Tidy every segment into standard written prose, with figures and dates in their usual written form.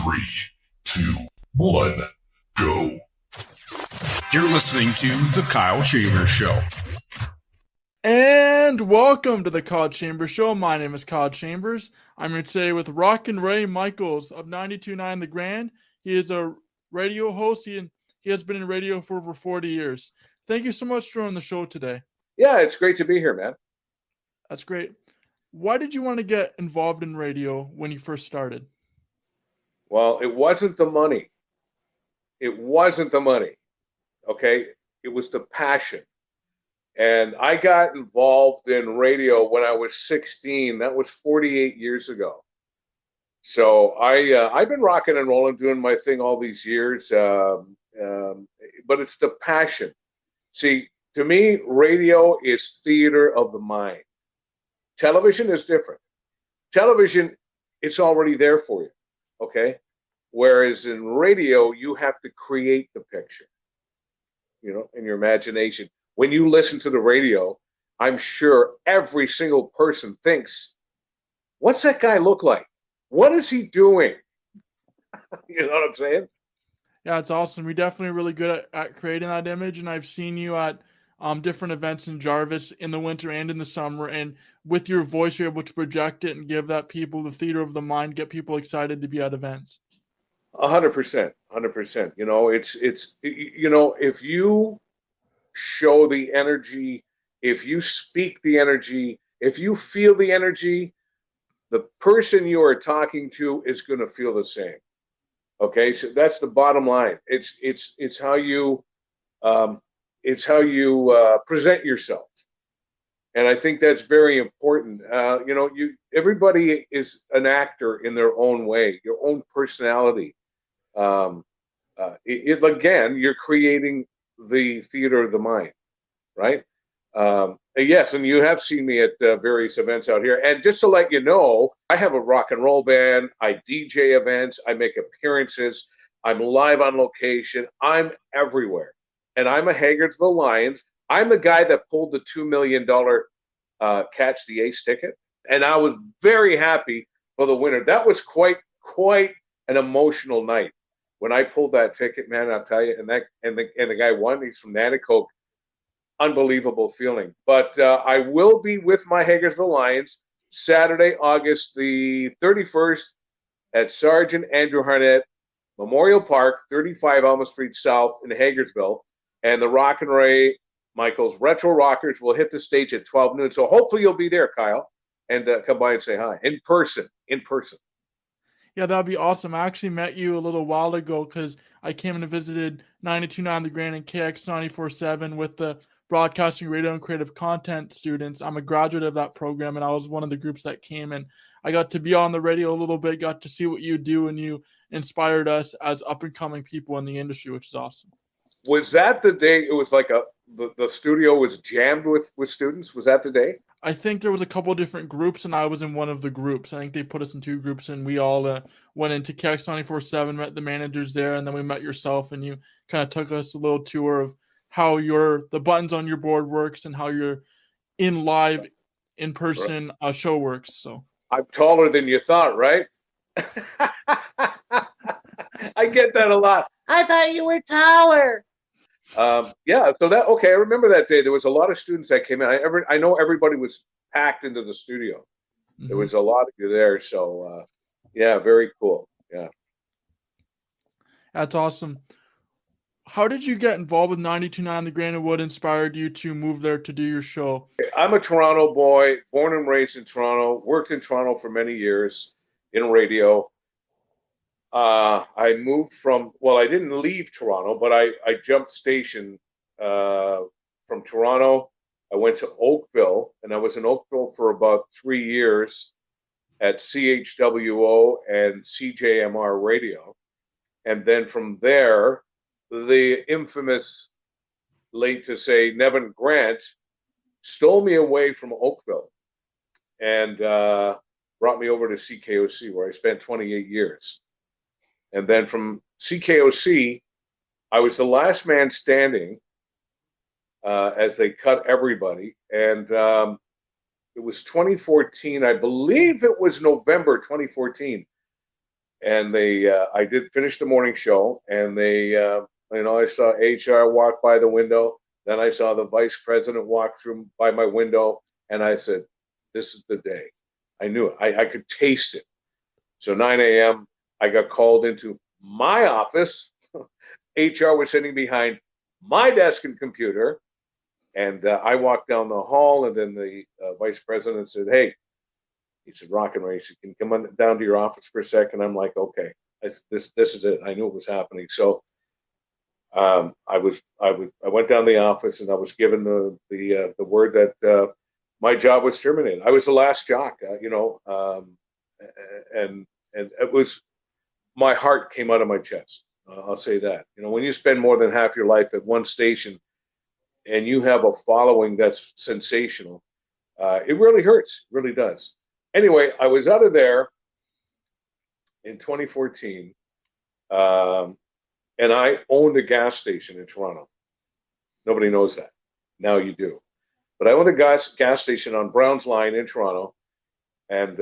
3, 2, 1, go. You're listening to The Kyle Chambers Show. And welcome to The Kyle Chambers Show. My name is Kyle Chambers. I'm here today with Rockin' Ray Michaels of 92.9 The Grand. He is a radio host. He has been in radio for over 40 years. Thank you so much for joining the show today. Yeah, it's great to be here, man. That's great. Why did you want to get involved in radio when you first started? Well, it wasn't the money. Okay? It was the passion. And I got involved in radio when I was 16. That was 48 years ago. So I've been rocking and rolling, doing my thing all these years. But it's the passion. See, to me, radio is theater of the mind. Television is different. Television, it's already there for you, okay? Whereas in radio, you have to create the picture, in your imagination. When you listen to the radio, I'm sure every single person thinks, what's that guy look like? What is he doing? You know what I'm saying? Yeah, it's awesome. You're definitely really good at creating that image, and I've seen you at different events in Jarvis in the winter and in the summer, and with your voice, you're able to project it and give that people the theater of the mind, get people excited to be at events. 100%. If you show the energy, if you speak the energy, if you feel the energy, the person you are talking to is going to feel the same. Okay, so that's the bottom line. It's how you present yourself, and I think that's very important. Everybody is an actor in their own way, your own personality. Again, you're creating the theater of the mind, right? Yes, and you have seen me at various events out here. And just to let you know, I have a rock and roll band. I DJ events. I make appearances. I'm live on location. I'm everywhere. And I'm a Hagertsville Lions. I'm the guy that pulled the $2 million Catch the Ace ticket. And I was very happy for the winner. That was quite an emotional night. When I pulled that ticket, man, I'll tell you, and the guy won. He's from Nanticoke. Unbelievable feeling. But I will be with my Hagertsville Lions Saturday, August the 31st at Sergeant Andrew Harnett Memorial Park, 35 Elm Street South in Hagertsville. And the Rockin' Ray Michaels Retro Rockers will hit the stage at 12 noon. So hopefully you'll be there, Kyle, and come by and say hi in person. Yeah, that'd be awesome. I actually met you a little while ago because I came and visited 92.9 The Grand and KX 94.7 with the Broadcasting, Radio, and Creative Content students. I'm a graduate of that program, and I was one of the groups that came, and I got to be on the radio a little bit, got to see what you do, and you inspired us as up-and-coming people in the industry, which is awesome. Was that the day it was like the studio was jammed with students? Was that the day? I think there was a couple of different groups, and I was in one of the groups. I think they put us in two groups, and we all went into KX 94.7, met the managers there, and then we met yourself, and you kind of took us a little tour of how the buttons on your board works and how your live in-person show works. So I'm taller than you thought, right? I get that a lot. I thought you were taller. Yeah, so I remember that day. There was a lot of students that came in. I know everybody was packed into the studio. Mm-hmm. There was a lot of you there. So, yeah, very cool. Yeah. That's awesome. How did you get involved with 92.9 The Grand, and what inspired you to move there to do your show? I'm a Toronto boy, born and raised in Toronto, worked in Toronto for many years in radio. I moved I didn't leave Toronto, but I jumped station from Toronto. I went to Oakville, and I was in Oakville for about 3 years at CHWO and CJMR Radio. And then from there, the infamous, late to say, Nevin Grant stole me away from Oakville and brought me over to CKOC, where I spent 28 years. And then from CKOC, I was the last man standing as they cut everybody. And it was 2014. I believe it was November 2014. and I did finish the morning show, and I saw HR walk by the window. Then I saw the vice president walk through by my window, and I said, "This is the day." I knew it. I could taste it. So 9 a.m. I got called into my office. HR was sitting behind my desk and computer, and I walked down the hall, and then the vice president said, "Hey," he said, "Rock and Race, you can come on down to your office for a second." I'm like, "Okay, this is it." I knew it was happening. So I went down to the office, and I was given the word that my job was terminated. I was the last jock, and it was, my heart came out of my chest. I'll say that. When you spend more than half your life at one station and you have a following that's sensational, it really hurts. It really does. Anyway, I was out of there in 2014, and I owned a gas station in Toronto. Nobody knows that. Now you do. But I owned a gas station on Brown's Line in Toronto. And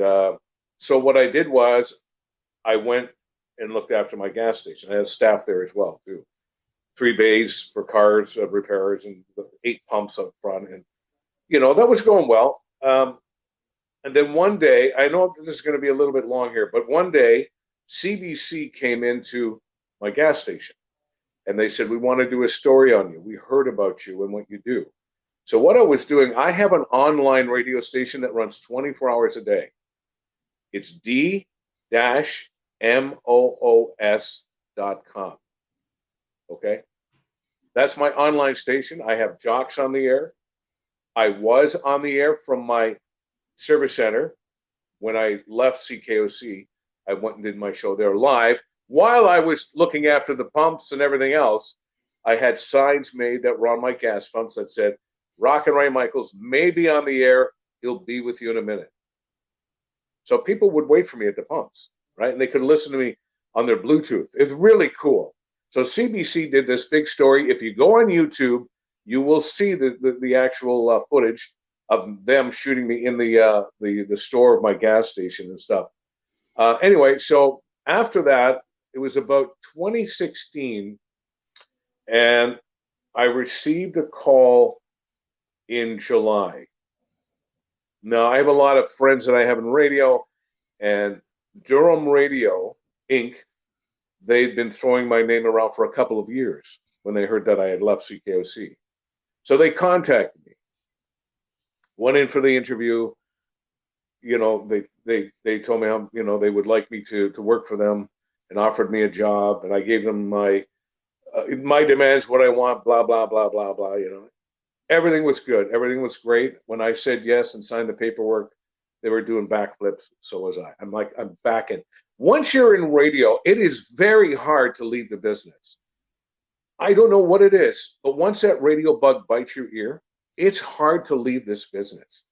so what I did was I went and looked after my gas station. I had staff there as well, too. 3 bays for cars, repairs, and 8 pumps up front. And, that was going well. And then one day, I know this is going to be a little bit long here, but one day, CBC came into my gas station, and they said, "We want to do a story on you. We heard about you and what you do." So what I was doing, I have an online radio station that runs 24 hours a day. It's d-moos.com. Okay? That's my online station. I have jocks on the air. I was on the air from my service center. When I left CKOC, I went and did my show there live. While I was looking after the pumps and everything else, I had signs made that were on my gas pumps that said, "Rock and Ray Michaels may be on the air. He'll be with you in a minute." So people would wait for me at the pumps, right? And they could listen to me on their Bluetooth. It's really cool. So CBC did this big story. If you go on YouTube, you will see the actual footage of them shooting me in the store of my gas station and stuff. Anyway, so after that, it was about 2016, and I received a call in July. Now, I have a lot of friends that I have in radio, and Durham Radio Inc., they'd been throwing my name around for a couple of years when they heard that I had left CKOC. So they contacted me, went in for the interview. They told me how, they would like me to work for them, and offered me a job, and I gave them my demands, what I want, blah, blah, blah, blah, blah, Everything was good. Everything was great. When I said yes and signed the paperwork, they were doing backflips. So was I. I'm back in. Once you're in radio, it is very hard to leave the business. I don't know what it is, but once that radio bug bites your ear, it's hard to leave this business.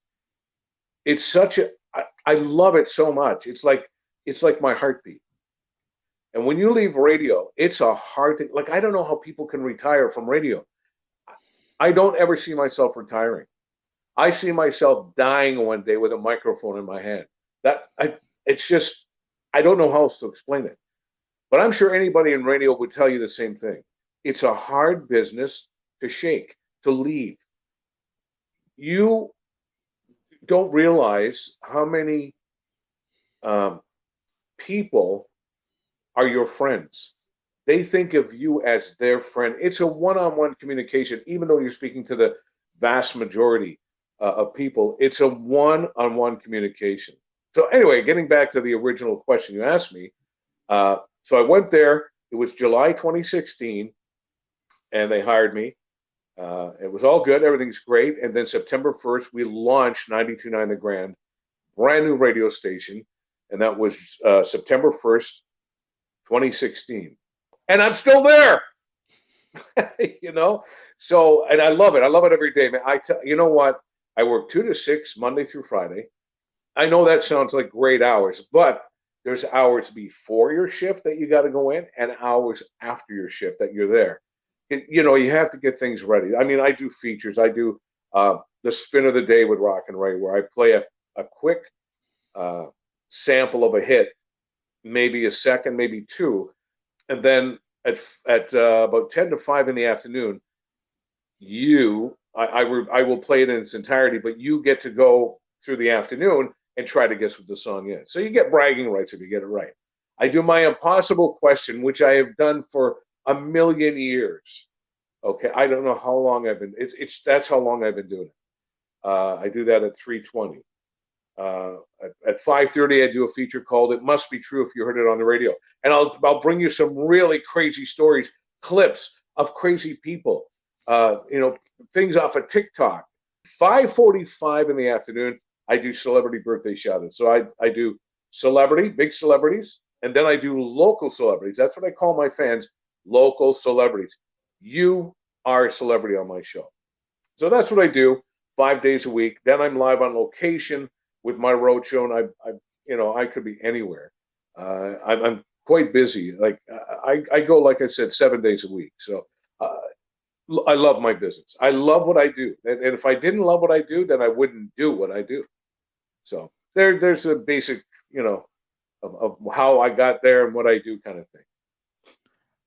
It's I love it so much. It's like my heartbeat. And when you leave radio, it's a hard thing. Like, I don't know how people can retire from radio. I don't ever see myself retiring. I see myself dying one day with a microphone in my hand. It's just, I don't know how else to explain it. But I'm sure anybody in radio would tell you the same thing. It's a hard business to shake, to leave. You don't realize how many people are your friends. They think of you as their friend. It's a one-on-one communication, even though you're speaking to the vast majority of people. It's a one-on-one communication. So anyway, getting back to the original question you asked me. So I went there. It was July 2016, and they hired me. It was all good. Everything's great. And then September 1st, we launched 92.9 The Grand, brand new radio station. And that was September 1st, 2016. And I'm still there, So, and I love it. I love it every day, man. You know what? I work 2 to 6 Monday through Friday. I know that sounds like great hours, but there's hours before your shift that you got to go in, and hours after your shift that you're there. You have to get things ready. I mean, I do features. I do the spin of the day with Rock and Ray, where I play a quick sample of a hit maybe a second, maybe two, and then at about 10 to 5 in the afternoon, I will play it in its entirety, but you get to go through the afternoon and try to guess what the song is. So you get bragging rights if you get it right. I do my impossible question, which I have done for a million years. Okay, I don't know how long I've been. It's that's how long I've been doing it. I do that at 3:20. At 5:30, I do a feature called "It Must Be True" if you heard it on the radio, and I'll bring you some really crazy stories, clips of crazy people, things off of TikTok. 5:45 in the afternoon, I do celebrity birthday shout-outs. So I do big celebrities, and then I do local celebrities. That's what I call my fans, local celebrities. You are a celebrity on my show. So that's what I do 5 days a week. Then I'm live on location with my road show, and I could be anywhere. I'm quite busy. Like I go, like I said, 7 days a week. So I love my business. I love what I do, and if I didn't love what I do, then I wouldn't do what I do. So there's a basic, of how I got there and what I do, kind of thing.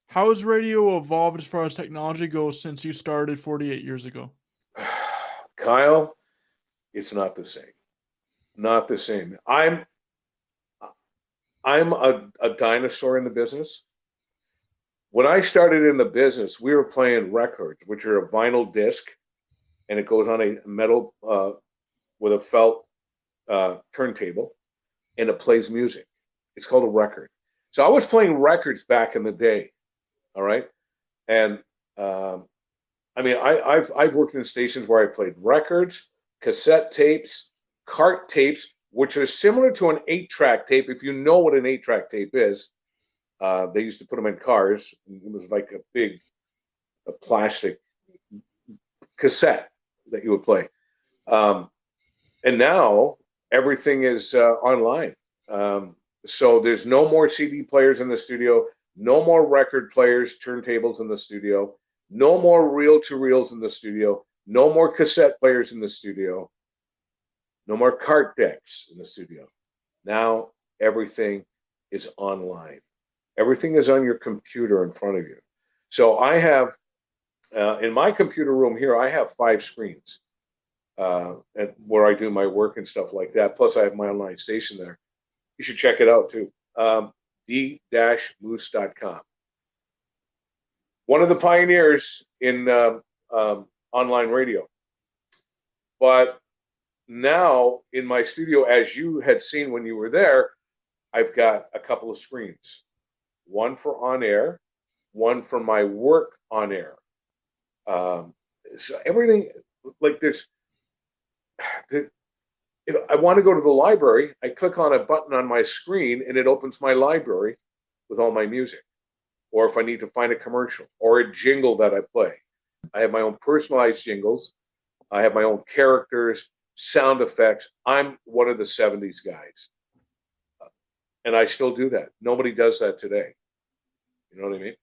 How has radio evolved as far as technology goes since you started 48 years ago? Kyle, it's not the same. Not the same. I'm a dinosaur in the business. When I started in the business, we were playing records, which are a vinyl disc, and it goes on a metal with a felt turntable, and it plays music. It's called a record. So I was playing records back in the day. All right, and I've worked in stations where I played records, cassette tapes, cart tapes, which are similar to an 8-track tape. If you know what an 8-track tape is, they used to put them in cars. It was like a plastic cassette that you would play. And now everything is online. So there's no more CD players in the studio, no more record players, turntables in the studio, no more reel-to-reels in the studio, no more cassette players in the studio, no more cart decks in the studio. Now everything is online. Everything is on your computer in front of you. So I have, in my computer room here, I have 5 screens where I do my work and stuff like that. Plus I have my online station there. You should check it out too. d-moose.com. One of the pioneers in online radio. But now in my studio, as you had seen when you were there, I've got a couple of screens. One for on air, one for my work on air. So everything, like if I want to go to the library, I click on a button on my screen and it opens my library with all my music. Or if I need to find a commercial or a jingle that I play, I have my own personalized jingles. I have my own characters, sound effects. I'm one of the 70s guys. And I still do that. Nobody does that today. You know what I mean?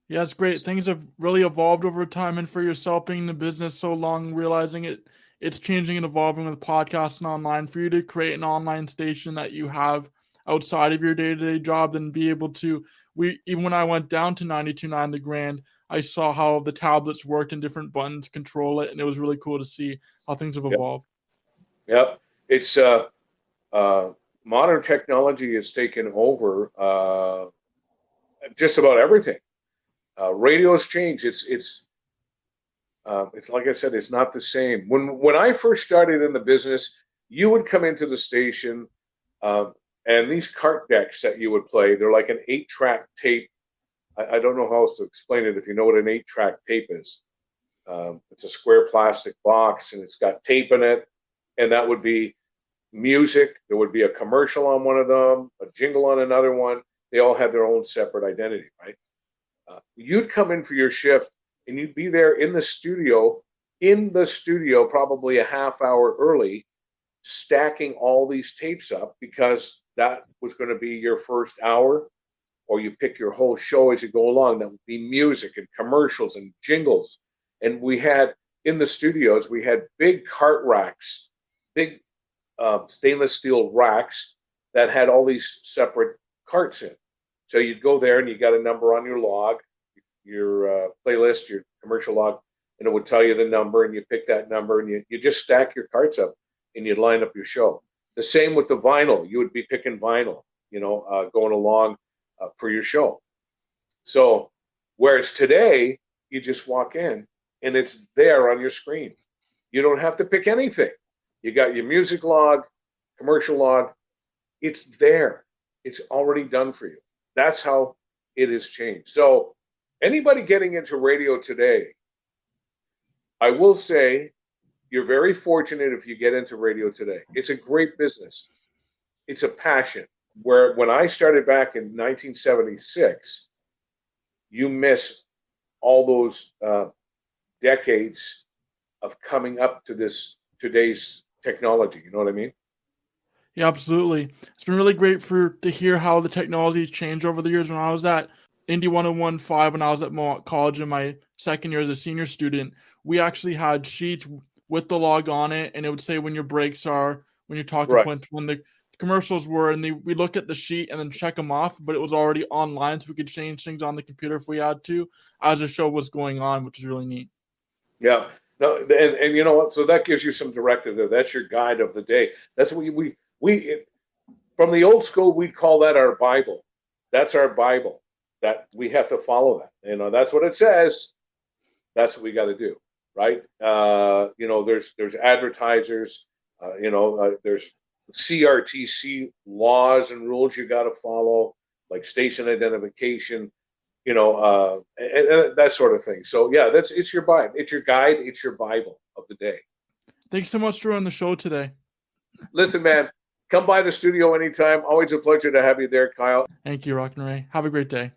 Yeah, it's great. Things have really evolved over time, and for yourself being in the business so long, realizing it's changing and evolving with podcasts and online, for you to create an online station that you have outside of your day-to-day job and be able to, even when I went down to 92.9 The Grand, I saw how the tablets worked and different buttons control it, and it was really cool to see how things have evolved. Yep. It's modern technology has taken over just about everything. Radio has changed. It's like I said, it's not the same. When I first started in the business, you would come into the station, and these cart decks that you would play, they're like an 8-track tape. I don't know how else to explain it if you know what an 8-track tape is. It's a square plastic box, and it's got tape in it, and that would be music. There would be a commercial on one of them, a jingle on another one. They all had their own separate identity, right? You'd come in for your shift and you'd be there in the studio probably a half hour early, stacking all these tapes up because that was going to be your first hour, or you pick your whole show as you go along. That would be music and commercials and jingles. And we had in the studios, we had big cart racks, big stainless steel racks that had all these separate carts in. So you'd go there and you got a number on your log, your playlist, your commercial log, and it would tell you the number, and you pick that number, and you just stack your carts up, and you'd line up your show. The same with the vinyl. You would be picking vinyl, going along for your show. So whereas today, you just walk in, and it's there on your screen. You don't have to pick anything. You got your music log, commercial log. It's there. It's already done for you. That's how it has changed. So anybody getting into radio today, I will say you're very fortunate if you get into radio today. It's a great business. It's a passion. Where when I started back in 1976, you miss all those decades of coming up to today's technology. You know what I mean? Yeah, absolutely. It's been really great to hear how the technology has changed over the years. When I was at Indy 101.5, when I was at Mohawk College in my second year as a senior student, we actually had sheets with the log on it, and it would say when your breaks are, when your talking points, when the commercials were, and we look at the sheet and then check them off, but it was already online, so we could change things on the computer if we had to as the show was going on, which is really neat. Yeah. No, and you know what? So that gives you some directive there. That's your guide of the day. That's what we from the old school, we call that our Bible. That's our Bible. That we have to follow that. That's what it says. That's what we got to do, right? There's advertisers. There's CRTC laws and rules you got to follow, like station identification, and that sort of thing. So yeah, it's your Bible, it's your guide, it's your Bible of the day. Thanks so much for on the show today. Listen, man, come by the studio anytime. Always a pleasure to have you there, Kyle. Thank you, Rock and Ray. Have a great day.